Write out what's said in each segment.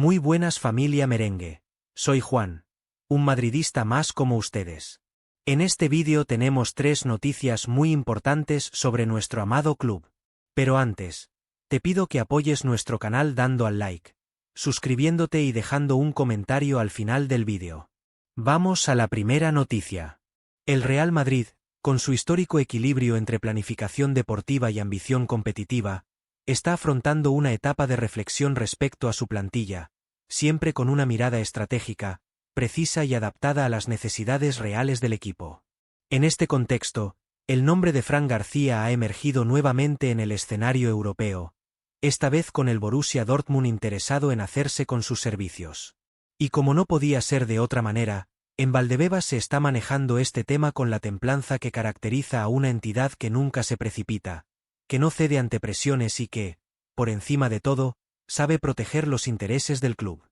Muy buenas familia merengue. Soy Juan, un madridista más como ustedes. En este vídeo tenemos 3 noticias muy importantes sobre nuestro amado club. Pero antes, te pido que apoyes nuestro canal dando al like, suscribiéndote y dejando un comentario al final del vídeo. Vamos a la primera noticia. El Real Madrid, con su histórico equilibrio entre planificación deportiva y ambición competitiva, está afrontando una etapa de reflexión respecto a su plantilla, siempre con una mirada estratégica, precisa y adaptada a las necesidades reales del equipo. En este contexto, el nombre de Fran García ha emergido nuevamente en el escenario europeo, esta vez con el Borussia Dortmund interesado en hacerse con sus servicios. Y como no podía ser de otra manera, en Valdebebas se está manejando este tema con la templanza que caracteriza a una entidad que nunca se precipita, que no cede ante presiones y que, por encima de todo, sabe proteger los intereses del club.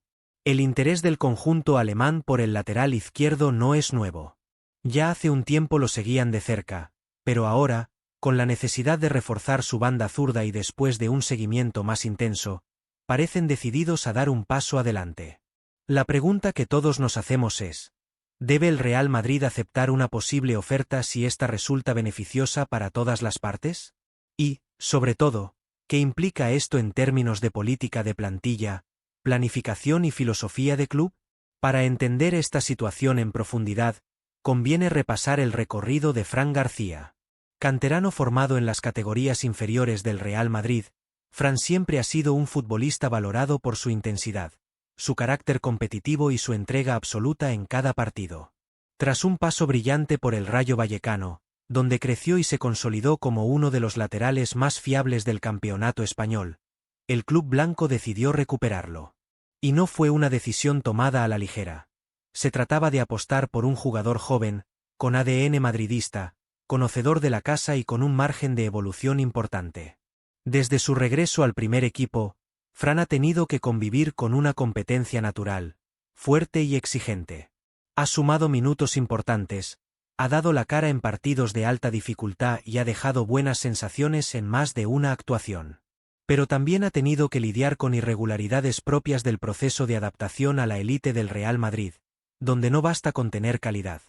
El interés del conjunto alemán por el lateral izquierdo no es nuevo. Ya hace un tiempo lo seguían de cerca, pero ahora, con la necesidad de reforzar su banda zurda y después de un seguimiento más intenso, parecen decididos a dar un paso adelante. La pregunta que todos nos hacemos es: ¿debe el Real Madrid aceptar una posible oferta si esta resulta beneficiosa para todas las partes? Y, sobre todo, ¿qué implica esto en términos de política de plantilla, planificación y filosofía de club? Para entender esta situación en profundidad, conviene repasar el recorrido de Fran García. Canterano formado en las categorías inferiores del Real Madrid, Fran siempre ha sido un futbolista valorado por su intensidad, su carácter competitivo y su entrega absoluta en cada partido. Tras un paso brillante por el Rayo Vallecano, donde creció y se consolidó como uno de los laterales más fiables del campeonato español, el club blanco decidió recuperarlo. Y no fue una decisión tomada a la ligera. Se trataba de apostar por un jugador joven, con ADN madridista, conocedor de la casa y con un margen de evolución importante. Desde su regreso al primer equipo, Fran ha tenido que convivir con una competencia natural, fuerte y exigente. Ha sumado minutos importantes, ha dado la cara en partidos de alta dificultad y ha dejado buenas sensaciones en más de una actuación. Pero también ha tenido que lidiar con irregularidades propias del proceso de adaptación a la élite del Real Madrid, donde no basta con tener calidad.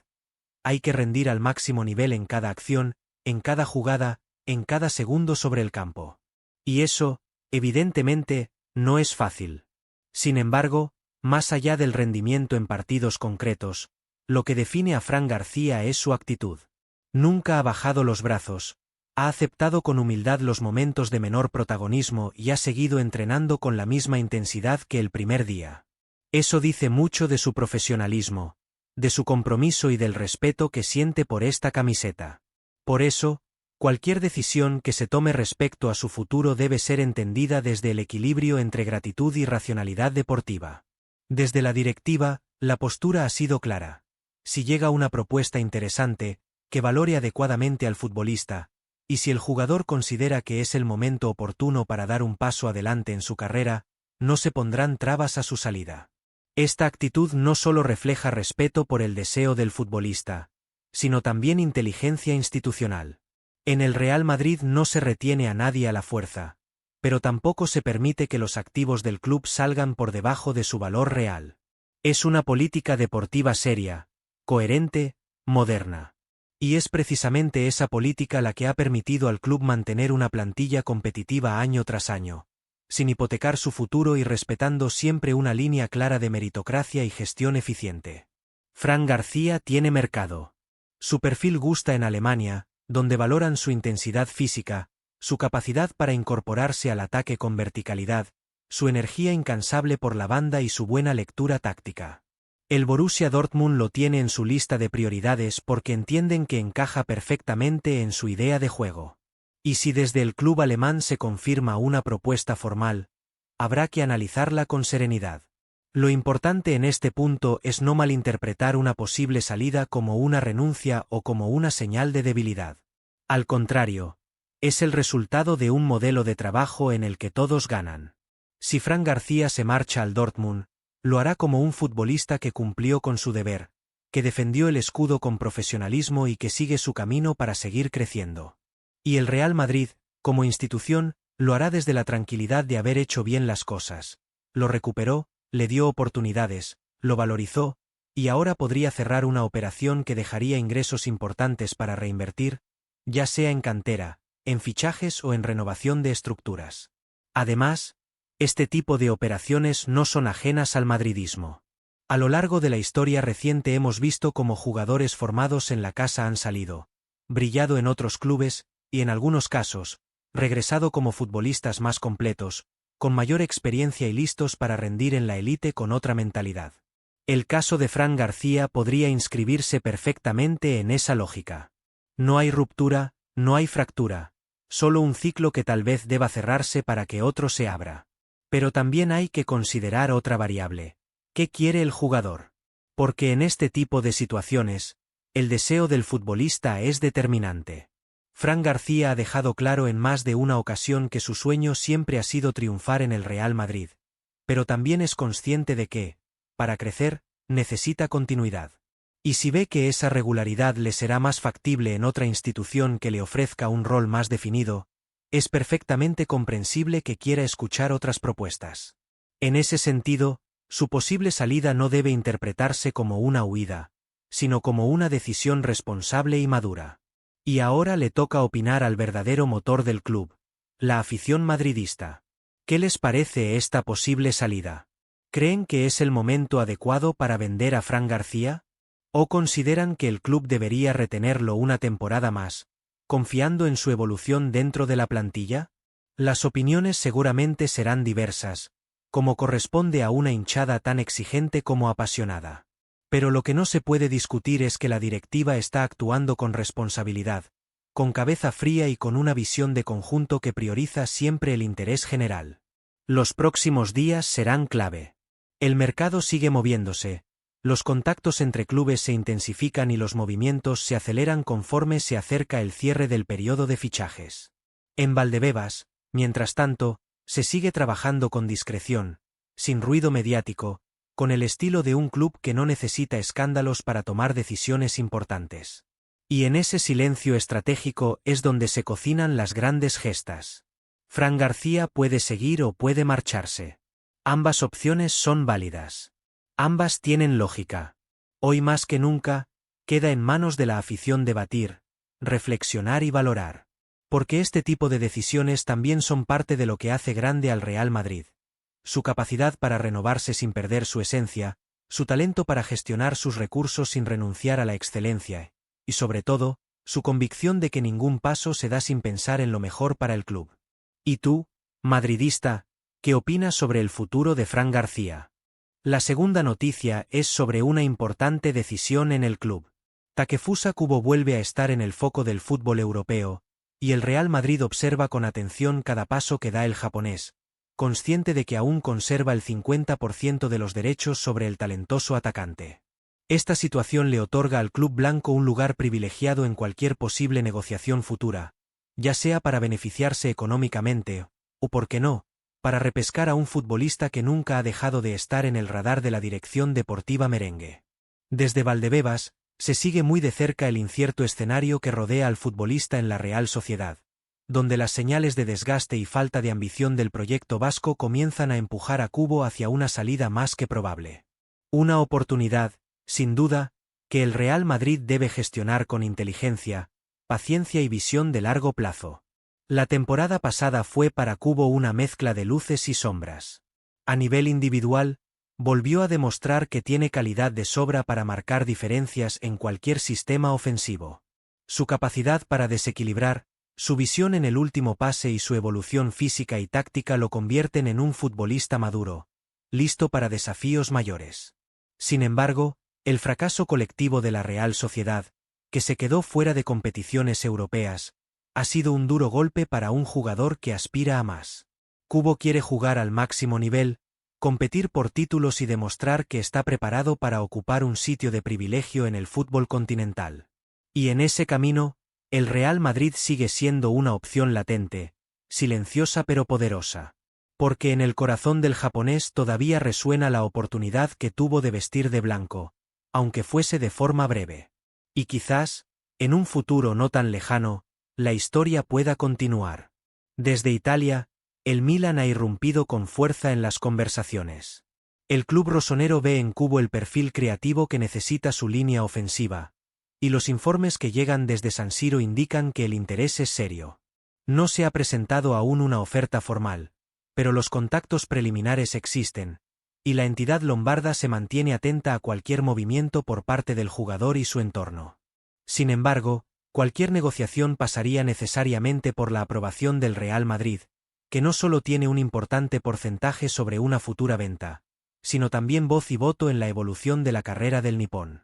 Hay que rendir al máximo nivel en cada acción, en cada jugada, en cada segundo sobre el campo. Y eso, evidentemente, no es fácil. Sin embargo, más allá del rendimiento en partidos concretos, lo que define a Fran García es su actitud. Nunca ha bajado los brazos, ha aceptado con humildad los momentos de menor protagonismo y ha seguido entrenando con la misma intensidad que el primer día. Eso dice mucho de su profesionalismo, de su compromiso y del respeto que siente por esta camiseta. Por eso, cualquier decisión que se tome respecto a su futuro debe ser entendida desde el equilibrio entre gratitud y racionalidad deportiva. Desde la directiva, la postura ha sido clara. Si llega una propuesta interesante, que valore adecuadamente al futbolista, y si el jugador considera que es el momento oportuno para dar un paso adelante en su carrera, no se pondrán trabas a su salida. Esta actitud no solo refleja respeto por el deseo del futbolista, sino también inteligencia institucional. En el Real Madrid no se retiene a nadie a la fuerza, pero tampoco se permite que los activos del club salgan por debajo de su valor real. Es una política deportiva seria, coherente, moderna. Y es precisamente esa política la que ha permitido al club mantener una plantilla competitiva año tras año, sin hipotecar su futuro y respetando siempre una línea clara de meritocracia y gestión eficiente. Fran García tiene mercado. Su perfil gusta en Alemania, donde valoran su intensidad física, su capacidad para incorporarse al ataque con verticalidad, su energía incansable por la banda y su buena lectura táctica. El Borussia Dortmund lo tiene en su lista de prioridades porque entienden que encaja perfectamente en su idea de juego. Y si desde el club alemán se confirma una propuesta formal, habrá que analizarla con serenidad. Lo importante en este punto es no malinterpretar una posible salida como una renuncia o como una señal de debilidad. Al contrario, es el resultado de un modelo de trabajo en el que todos ganan. Si Fran García se marcha al Dortmund, lo hará como un futbolista que cumplió con su deber, que defendió el escudo con profesionalismo y que sigue su camino para seguir creciendo. Y el Real Madrid, como institución, lo hará desde la tranquilidad de haber hecho bien las cosas. Lo recuperó, le dio oportunidades, lo valorizó, y ahora podría cerrar una operación que dejaría ingresos importantes para reinvertir, ya sea en cantera, en fichajes o en renovación de estructuras. Además, este tipo de operaciones no son ajenas al madridismo. A lo largo de la historia reciente hemos visto cómo jugadores formados en la casa han salido, brillado en otros clubes, y en algunos casos, regresado como futbolistas más completos, con mayor experiencia y listos para rendir en la élite con otra mentalidad. El caso de Fran García podría inscribirse perfectamente en esa lógica. No hay ruptura, no hay fractura, solo un ciclo que tal vez deba cerrarse para que otro se abra. Pero también hay que considerar otra variable. ¿Qué quiere el jugador? Porque en este tipo de situaciones, el deseo del futbolista es determinante. Fran García ha dejado claro en más de una ocasión que su sueño siempre ha sido triunfar en el Real Madrid, pero también es consciente de que, para crecer, necesita continuidad. Y si ve que esa regularidad le será más factible en otra institución que le ofrezca un rol más definido, es perfectamente comprensible que quiera escuchar otras propuestas. En ese sentido, su posible salida no debe interpretarse como una huida, sino como una decisión responsable y madura. Y ahora le toca opinar al verdadero motor del club, la afición madridista. ¿Qué les parece esta posible salida? ¿Creen que es el momento adecuado para vender a Fran García? ¿O consideran que el club debería retenerlo una temporada más, confiando en su evolución dentro de la plantilla? Las opiniones seguramente serán diversas, como corresponde a una hinchada tan exigente como apasionada. Pero lo que no se puede discutir es que la directiva está actuando con responsabilidad, con cabeza fría y con una visión de conjunto que prioriza siempre el interés general. Los próximos días serán clave. El mercado sigue moviéndose, los contactos entre clubes se intensifican y los movimientos se aceleran conforme se acerca el cierre del periodo de fichajes. En Valdebebas, mientras tanto, se sigue trabajando con discreción, sin ruido mediático, con el estilo de un club que no necesita escándalos para tomar decisiones importantes. Y en ese silencio estratégico es donde se cocinan las grandes gestas. Fran García puede seguir o puede marcharse. Ambas opciones son válidas. Ambas tienen lógica. Hoy más que nunca, queda en manos de la afición debatir, reflexionar y valorar. Porque este tipo de decisiones también son parte de lo que hace grande al Real Madrid. Su capacidad para renovarse sin perder su esencia, su talento para gestionar sus recursos sin renunciar a la excelencia, y sobre todo, su convicción de que ningún paso se da sin pensar en lo mejor para el club. ¿Y tú, madridista, qué opinas sobre el futuro de Fran García? La segunda noticia es sobre una importante decisión en el club. Takefusa Kubo vuelve a estar en el foco del fútbol europeo, y el Real Madrid observa con atención cada paso que da el japonés, consciente de que aún conserva el 50% de los derechos sobre el talentoso atacante. Esta situación le otorga al club blanco un lugar privilegiado en cualquier posible negociación futura, ya sea para beneficiarse económicamente, o, por qué no, para repescar a un futbolista que nunca ha dejado de estar en el radar de la dirección deportiva merengue. Desde Valdebebas, se sigue muy de cerca el incierto escenario que rodea al futbolista en la Real Sociedad, donde las señales de desgaste y falta de ambición del proyecto vasco comienzan a empujar a Kubo hacia una salida más que probable. Una oportunidad, sin duda, que el Real Madrid debe gestionar con inteligencia, paciencia y visión de largo plazo. La temporada pasada fue para Kubo una mezcla de luces y sombras. A nivel individual, volvió a demostrar que tiene calidad de sobra para marcar diferencias en cualquier sistema ofensivo. Su capacidad para desequilibrar, su visión en el último pase y su evolución física y táctica lo convierten en un futbolista maduro, listo para desafíos mayores. Sin embargo, el fracaso colectivo de la Real Sociedad, que se quedó fuera de competiciones europeas, ha sido un duro golpe para un jugador que aspira a más. Kubo quiere jugar al máximo nivel, competir por títulos y demostrar que está preparado para ocupar un sitio de privilegio en el fútbol continental. Y en ese camino, el Real Madrid sigue siendo una opción latente, silenciosa pero poderosa. Porque en el corazón del japonés todavía resuena la oportunidad que tuvo de vestir de blanco, aunque fuese de forma breve. Y quizás, en un futuro no tan lejano, la historia pueda continuar. Desde Italia, el Milan ha irrumpido con fuerza en las conversaciones. El club rosonero ve en Cubo el perfil creativo que necesita su línea ofensiva, y los informes que llegan desde San Siro indican que el interés es serio. No se ha presentado aún una oferta formal, pero los contactos preliminares existen, y la entidad lombarda se mantiene atenta a cualquier movimiento por parte del jugador y su entorno. Sin embargo, cualquier negociación pasaría necesariamente por la aprobación del Real Madrid, que no solo tiene un importante porcentaje sobre una futura venta, sino también voz y voto en la evolución de la carrera del nipón.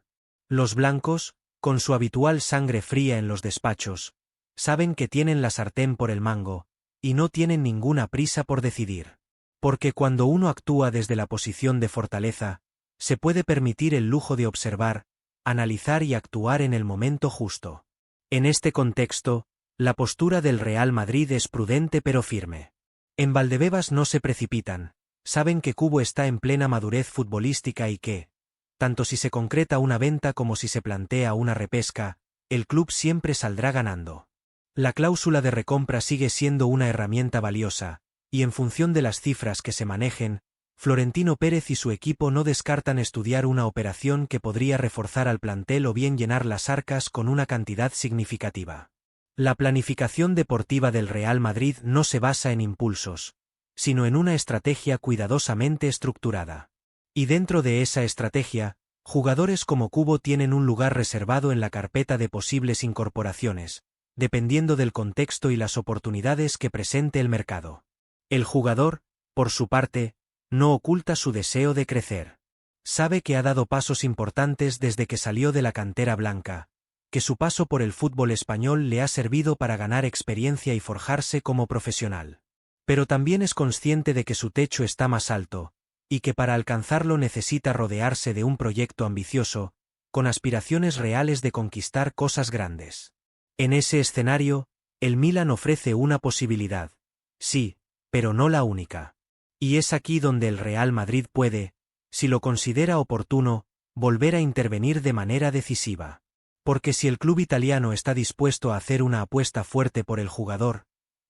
Los blancos, con su habitual sangre fría en los despachos, saben que tienen la sartén por el mango, y no tienen ninguna prisa por decidir. Porque cuando uno actúa desde la posición de fortaleza, se puede permitir el lujo de observar, analizar y actuar en el momento justo. En este contexto, la postura del Real Madrid es prudente pero firme. En Valdebebas no se precipitan, saben que Cubo está en plena madurez futbolística y que, tanto si se concreta una venta como si se plantea una repesca, el club siempre saldrá ganando. La cláusula de recompra sigue siendo una herramienta valiosa, y en función de las cifras que se manejen, Florentino Pérez y su equipo no descartan estudiar una operación que podría reforzar al plantel o bien llenar las arcas con una cantidad significativa. La planificación deportiva del Real Madrid no se basa en impulsos, sino en una estrategia cuidadosamente estructurada. Y dentro de esa estrategia, jugadores como Cubo tienen un lugar reservado en la carpeta de posibles incorporaciones, dependiendo del contexto y las oportunidades que presente el mercado. El jugador, por su parte, no oculta su deseo de crecer. Sabe que ha dado pasos importantes desde que salió de la cantera blanca, que su paso por el fútbol español le ha servido para ganar experiencia y forjarse como profesional. Pero también es consciente de que su techo está más alto, y que para alcanzarlo necesita rodearse de un proyecto ambicioso, con aspiraciones reales de conquistar cosas grandes. En ese escenario, el Milan ofrece una posibilidad. Sí, pero no la única. Y es aquí donde el Real Madrid puede, si lo considera oportuno, volver a intervenir de manera decisiva. Porque si el club italiano está dispuesto a hacer una apuesta fuerte por el jugador,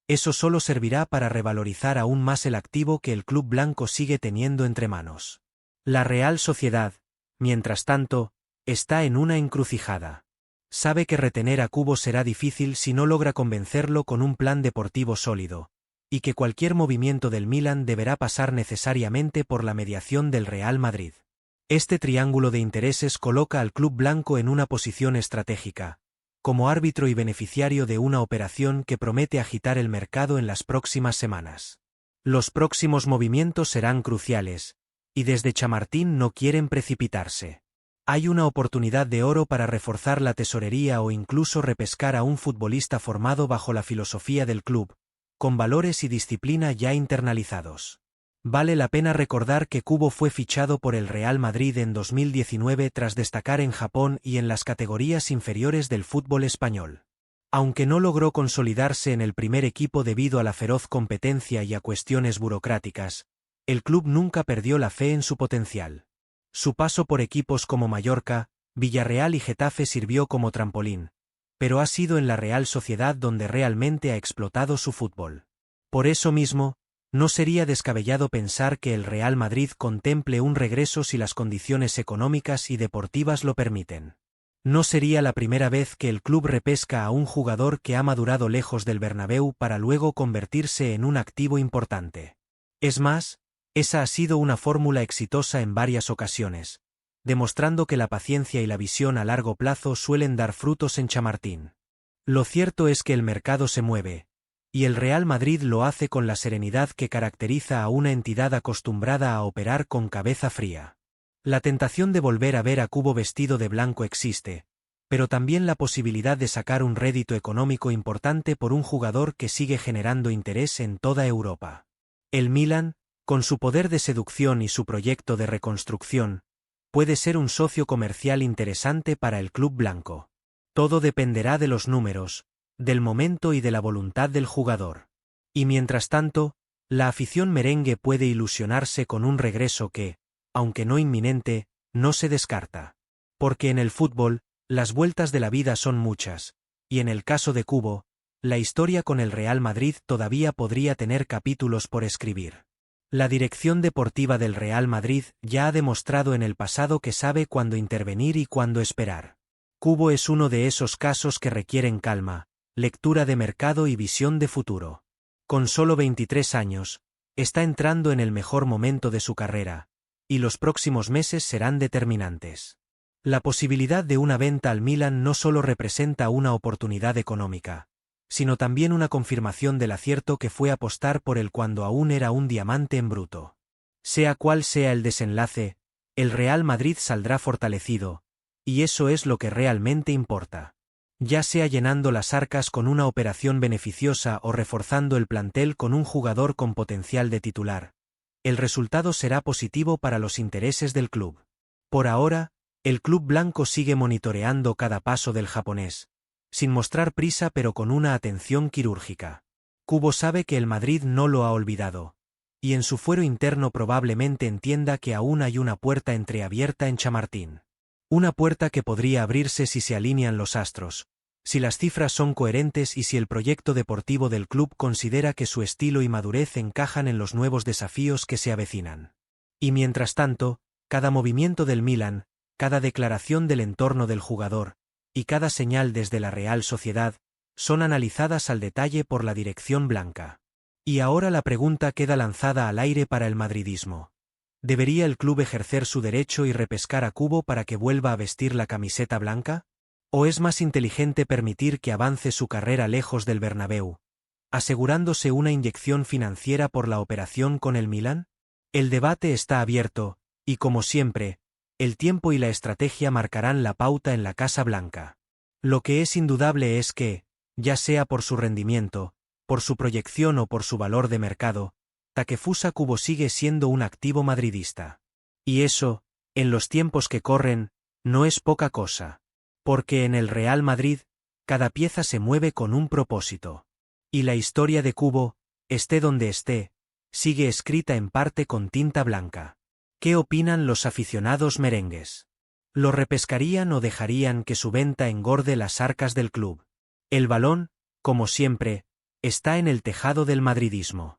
eso solo servirá para revalorizar aún más el activo que el club blanco sigue teniendo entre manos. La Real Sociedad, mientras tanto, está en una encrucijada. Sabe que retener a Cubo será difícil si no logra convencerlo con un plan deportivo sólido, y que cualquier movimiento del Milan deberá pasar necesariamente por la mediación del Real Madrid. Este triángulo de intereses coloca al club blanco en una posición estratégica, como árbitro y beneficiario de una operación que promete agitar el mercado en las próximas semanas. Los próximos movimientos serán cruciales, y desde Chamartín no quieren precipitarse. Hay una oportunidad de oro para reforzar la tesorería o incluso repescar a un futbolista formado bajo la filosofía del club, con valores y disciplina ya internalizados. Vale la pena recordar que Cubo fue fichado por el Real Madrid en 2019 tras destacar en Japón y en las categorías inferiores del fútbol español. Aunque no logró consolidarse en el primer equipo debido a la feroz competencia y a cuestiones burocráticas, el club nunca perdió la fe en su potencial. Su paso por equipos como Mallorca, Villarreal y Getafe sirvió como trampolín, pero ha sido en la Real Sociedad donde realmente ha explotado su fútbol. Por eso mismo, no sería descabellado pensar que el Real Madrid contemple un regreso si las condiciones económicas y deportivas lo permiten. No sería la primera vez que el club repesca a un jugador que ha madurado lejos del Bernabéu para luego convertirse en un activo importante. Es más, esa ha sido una fórmula exitosa en varias ocasiones, demostrando que la paciencia y la visión a largo plazo suelen dar frutos en Chamartín. Lo cierto es que el mercado se mueve, y el Real Madrid lo hace con la serenidad que caracteriza a una entidad acostumbrada a operar con cabeza fría. La tentación de volver a ver a Cubo vestido de blanco existe, pero también la posibilidad de sacar un rédito económico importante por un jugador que sigue generando interés en toda Europa. El Milan, con su poder de seducción y su proyecto de reconstrucción, puede ser un socio comercial interesante para el club blanco. Todo dependerá de los números, del momento y de la voluntad del jugador. Y mientras tanto, la afición merengue puede ilusionarse con un regreso que, aunque no inminente, no se descarta. Porque en el fútbol, las vueltas de la vida son muchas, y en el caso de Cubo, la historia con el Real Madrid todavía podría tener capítulos por escribir. La dirección deportiva del Real Madrid ya ha demostrado en el pasado que sabe cuándo intervenir y cuándo esperar. Kubo es uno de esos casos que requieren calma, lectura de mercado y visión de futuro. Con solo 23 años, está entrando en el mejor momento de su carrera, y los próximos meses serán determinantes. La posibilidad de una venta al Milan no solo representa una oportunidad económica, sino también una confirmación del acierto que fue apostar por él cuando aún era un diamante en bruto. Sea cual sea el desenlace, el Real Madrid saldrá fortalecido, y eso es lo que realmente importa. Ya sea llenando las arcas con una operación beneficiosa o reforzando el plantel con un jugador con potencial de titular, el resultado será positivo para los intereses del club. Por ahora, el club blanco sigue monitoreando cada paso del japonés, sin mostrar prisa pero con una atención quirúrgica. Kubo sabe que el Madrid no lo ha olvidado, y en su fuero interno probablemente entienda que aún hay una puerta entreabierta en Chamartín. Una puerta que podría abrirse si se alinean los astros, si las cifras son coherentes y si el proyecto deportivo del club considera que su estilo y madurez encajan en los nuevos desafíos que se avecinan. Y mientras tanto, cada movimiento del Milan, cada declaración del entorno del jugador, y cada señal desde la Real Sociedad, son analizadas al detalle por la dirección blanca. Y ahora la pregunta queda lanzada al aire para el madridismo. ¿Debería el club ejercer su derecho y repescar a Kubo para que vuelva a vestir la camiseta blanca? ¿O es más inteligente permitir que avance su carrera lejos del Bernabéu, asegurándose una inyección financiera por la operación con el Milan? El debate está abierto, y como siempre, el tiempo y la estrategia marcarán la pauta en la Casa Blanca. Lo que es indudable es que, ya sea por su rendimiento, por su proyección o por su valor de mercado, Takefusa Kubo sigue siendo un activo madridista. Y eso, en los tiempos que corren, no es poca cosa. Porque en el Real Madrid, cada pieza se mueve con un propósito. Y la historia de Kubo, esté donde esté, sigue escrita en parte con tinta blanca. ¿Qué opinan los aficionados merengues? ¿Lo repescarían o dejarían que su venta engorde las arcas del club? El balón, como siempre, está en el tejado del madridismo.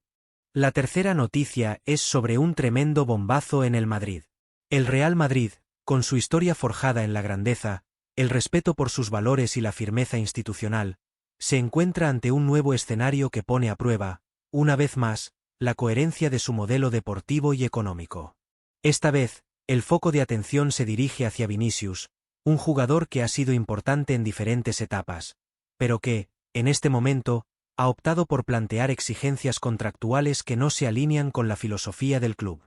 La tercera noticia es sobre un tremendo bombazo en el Madrid. El Real Madrid, con su historia forjada en la grandeza, el respeto por sus valores y la firmeza institucional, se encuentra ante un nuevo escenario que pone a prueba, una vez más, la coherencia de su modelo deportivo y económico. Esta vez, el foco de atención se dirige hacia Vinicius, un jugador que ha sido importante en diferentes etapas, pero que, en este momento, ha optado por plantear exigencias contractuales que no se alinean con la filosofía del club.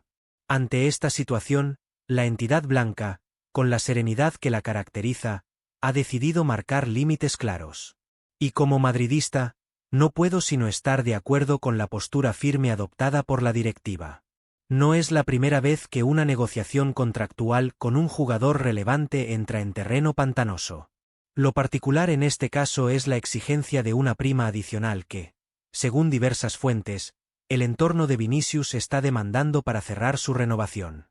Ante esta situación, la entidad blanca, con la serenidad que la caracteriza, ha decidido marcar límites claros. Y como madridista, no puedo sino estar de acuerdo con la postura firme adoptada por la directiva. No es la primera vez que una negociación contractual con un jugador relevante entra en terreno pantanoso. Lo particular en este caso es la exigencia de una prima adicional que, según diversas fuentes, el entorno de Vinicius está demandando para cerrar su renovación.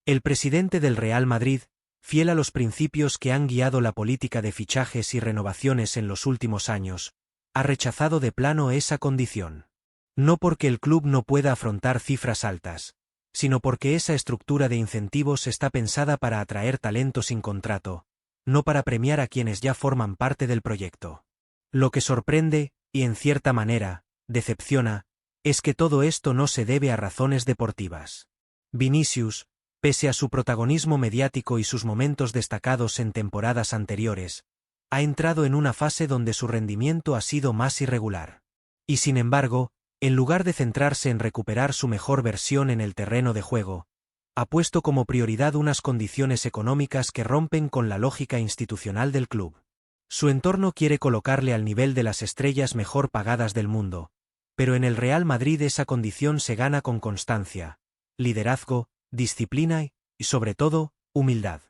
El presidente del Real Madrid, fiel a los principios que han guiado la política de fichajes y renovaciones en los últimos años, ha rechazado de plano esa condición. No porque el club no pueda afrontar cifras altas, sino porque esa estructura de incentivos está pensada para atraer talento sin contrato, no para premiar a quienes ya forman parte del proyecto. Lo que sorprende, y en cierta manera, decepciona, es que todo esto no se debe a razones deportivas. Vinicius, pese a su protagonismo mediático y sus momentos destacados en temporadas anteriores, ha entrado en una fase donde su rendimiento ha sido más irregular. Y sin embargo, en lugar de centrarse en recuperar su mejor versión en el terreno de juego, ha puesto como prioridad unas condiciones económicas que rompen con la lógica institucional del club. Su entorno quiere colocarle al nivel de las estrellas mejor pagadas del mundo, pero en el Real Madrid esa condición se gana con constancia, liderazgo, disciplina y, sobre todo, humildad.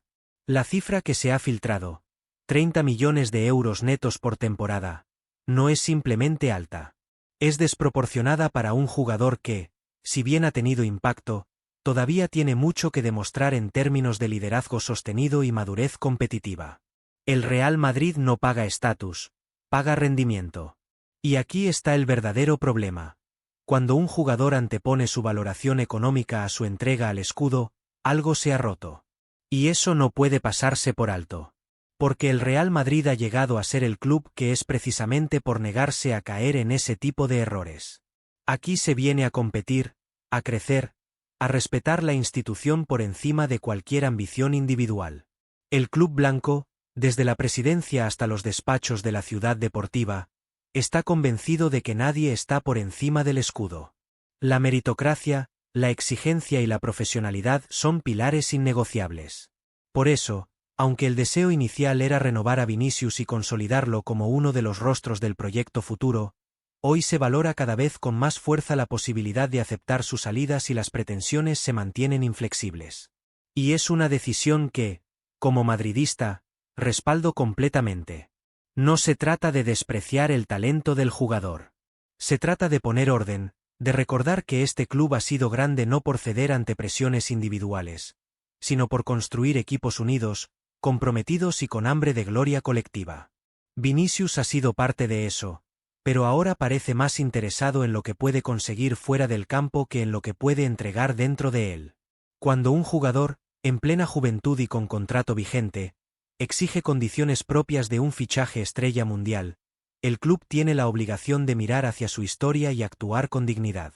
La cifra que se ha filtrado, 30 millones de euros netos por temporada, no es simplemente alta. Es desproporcionada para un jugador que, si bien ha tenido impacto, todavía tiene mucho que demostrar en términos de liderazgo sostenido y madurez competitiva. El Real Madrid no paga estatus, paga rendimiento. Y aquí está el verdadero problema. Cuando un jugador antepone su valoración económica a su entrega al escudo, algo se ha roto. Y eso no puede pasarse por alto. Porque el Real Madrid ha llegado a ser el club que es precisamente por negarse a caer en ese tipo de errores. Aquí se viene a competir, a crecer, a respetar la institución por encima de cualquier ambición individual. El club blanco, desde la presidencia hasta los despachos de la ciudad deportiva, está convencido de que nadie está por encima del escudo. La meritocracia, la exigencia y la profesionalidad son pilares innegociables. Por eso, aunque el deseo inicial era renovar a Vinicius y consolidarlo como uno de los rostros del proyecto futuro, hoy se valora cada vez con más fuerza la posibilidad de aceptar su salida si las pretensiones se mantienen inflexibles. Y es una decisión que, como madridista, respaldo completamente. No se trata de despreciar el talento del jugador. Se trata de poner orden, de recordar que este club ha sido grande no por ceder ante presiones individuales, sino por construir equipos unidos, comprometidos y con hambre de gloria colectiva. Vinicius ha sido parte de eso, pero ahora parece más interesado en lo que puede conseguir fuera del campo que en lo que puede entregar dentro de él. Cuando un jugador, en plena juventud y con contrato vigente, exige condiciones propias de un fichaje estrella mundial, el club tiene la obligación de mirar hacia su historia y actuar con dignidad.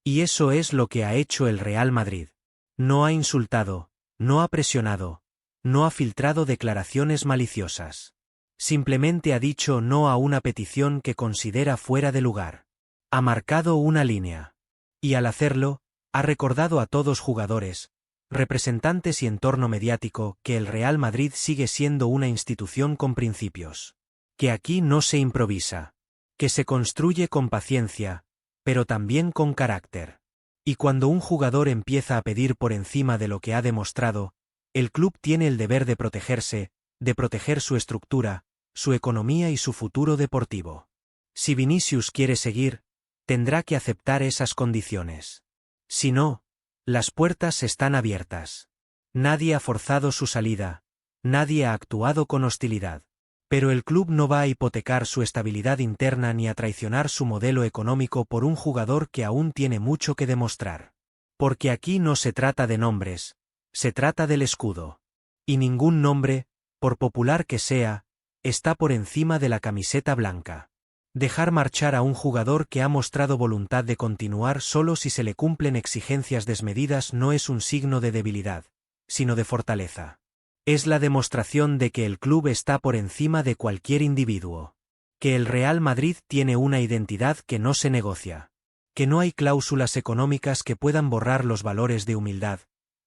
Y eso es lo que ha hecho el Real Madrid. No ha insultado, no ha presionado, no ha filtrado declaraciones maliciosas. Simplemente ha dicho no a una petición que considera fuera de lugar. Ha marcado una línea. Y al hacerlo, ha recordado a todos jugadores, representantes y entorno mediático que el Real Madrid sigue siendo una institución con principios. Que aquí no se improvisa. Que se construye con paciencia, pero también con carácter. Y cuando un jugador empieza a pedir por encima de lo que ha demostrado, el club tiene el deber de protegerse, de proteger su estructura, su economía y su futuro deportivo. Si Vinicius quiere seguir, tendrá que aceptar esas condiciones. Si no, las puertas están abiertas. Nadie ha forzado su salida, nadie ha actuado con hostilidad. Pero el club no va a hipotecar su estabilidad interna ni a traicionar su modelo económico por un jugador que aún tiene mucho que demostrar. Porque aquí no se trata de nombres, se trata del escudo. Y ningún nombre, por popular que sea, está por encima de la camiseta blanca. Dejar marchar a un jugador que ha mostrado voluntad de continuar solo si se le cumplen exigencias desmedidas no es un signo de debilidad, sino de fortaleza. Es la demostración de que el club está por encima de cualquier individuo. Que el Real Madrid tiene una identidad que no se negocia. Que no hay cláusulas económicas que puedan borrar los valores de humildad,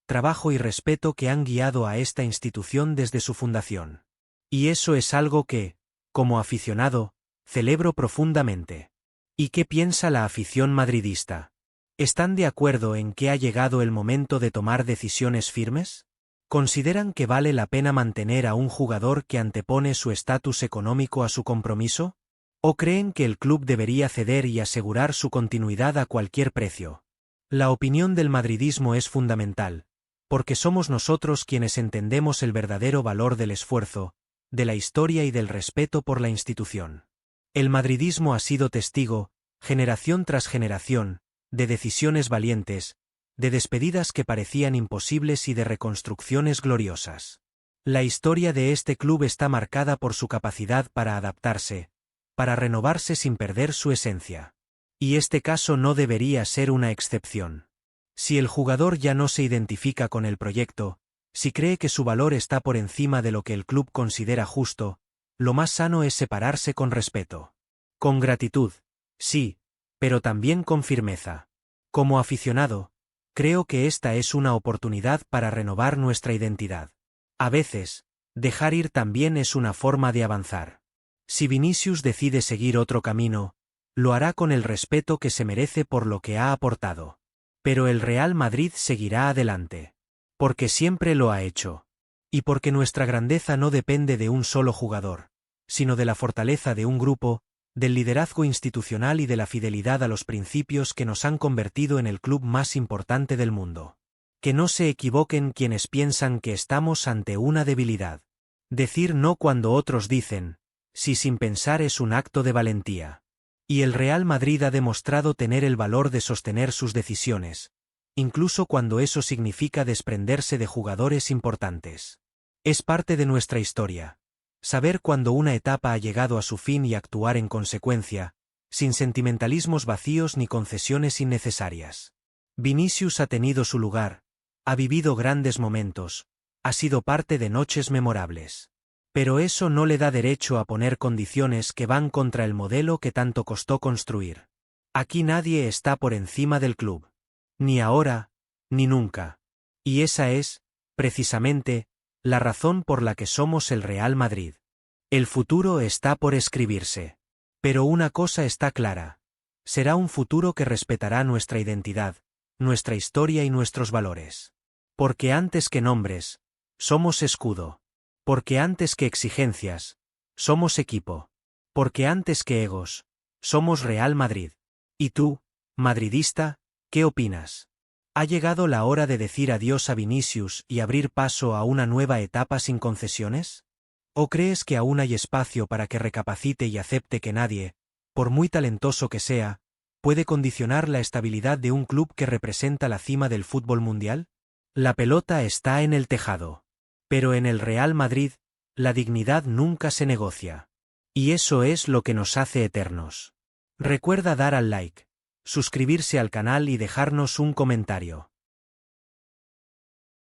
trabajo y respeto que han guiado a esta institución desde su fundación. Y eso es algo que, como aficionado, celebro profundamente. ¿Y qué piensa la afición madridista? ¿Están de acuerdo en que ha llegado el momento de tomar decisiones firmes? ¿Consideran que vale la pena mantener a un jugador que antepone su estatus económico a su compromiso? ¿O creen que el club debería ceder y asegurar su continuidad a cualquier precio? La opinión del madridismo es fundamental, porque somos nosotros quienes entendemos el verdadero valor del esfuerzo, de la historia y del respeto por la institución. El madridismo ha sido testigo, generación tras generación, de decisiones valientes, de despedidas que parecían imposibles y de reconstrucciones gloriosas. La historia de este club está marcada por su capacidad para adaptarse, para renovarse sin perder su esencia. Y este caso no debería ser una excepción. Si el jugador ya no se identifica con el proyecto, si cree que su valor está por encima de lo que el club considera justo, lo más sano es separarse con respeto. Con gratitud, sí, pero también con firmeza. Como aficionado, creo que esta es una oportunidad para renovar nuestra identidad. A veces, dejar ir también es una forma de avanzar. Si Vinicius decide seguir otro camino, lo hará con el respeto que se merece por lo que ha aportado. Pero el Real Madrid seguirá adelante. Porque siempre lo ha hecho. Y porque nuestra grandeza no depende de un solo jugador, sino de la fortaleza de un grupo, del liderazgo institucional y de la fidelidad a los principios que nos han convertido en el club más importante del mundo. Que no se equivoquen quienes piensan que estamos ante una debilidad. Decir no cuando otros dicen, sí sin pensar es un acto de valentía. Y el Real Madrid ha demostrado tener el valor de sostener sus decisiones, incluso cuando eso significa desprenderse de jugadores importantes. Es parte de nuestra historia. Saber cuándo una etapa ha llegado a su fin y actuar en consecuencia, sin sentimentalismos vacíos ni concesiones innecesarias. Vinicius ha tenido su lugar, ha vivido grandes momentos, ha sido parte de noches memorables. Pero eso no le da derecho a poner condiciones que van contra el modelo que tanto costó construir. Aquí nadie está por encima del club. Ni ahora, ni nunca. Y esa es, precisamente, la razón por la que somos el Real Madrid. El futuro está por escribirse. Pero una cosa está clara. Será un futuro que respetará nuestra identidad, nuestra historia y nuestros valores. Porque antes que nombres, somos escudo. Porque antes que exigencias, somos equipo. Porque antes que egos, somos Real Madrid. ¿Y tú, madridista, qué opinas? ¿Ha llegado la hora de decir adiós a Vinicius y abrir paso a una nueva etapa sin concesiones? ¿O crees que aún hay espacio para que recapacite y acepte que nadie, por muy talentoso que sea, puede condicionar la estabilidad de un club que representa la cima del fútbol mundial? La pelota está en el tejado. Pero en el Real Madrid, la dignidad nunca se negocia. Y eso es lo que nos hace eternos. Recuerda dar al like, suscribirse al canal y dejarnos un comentario.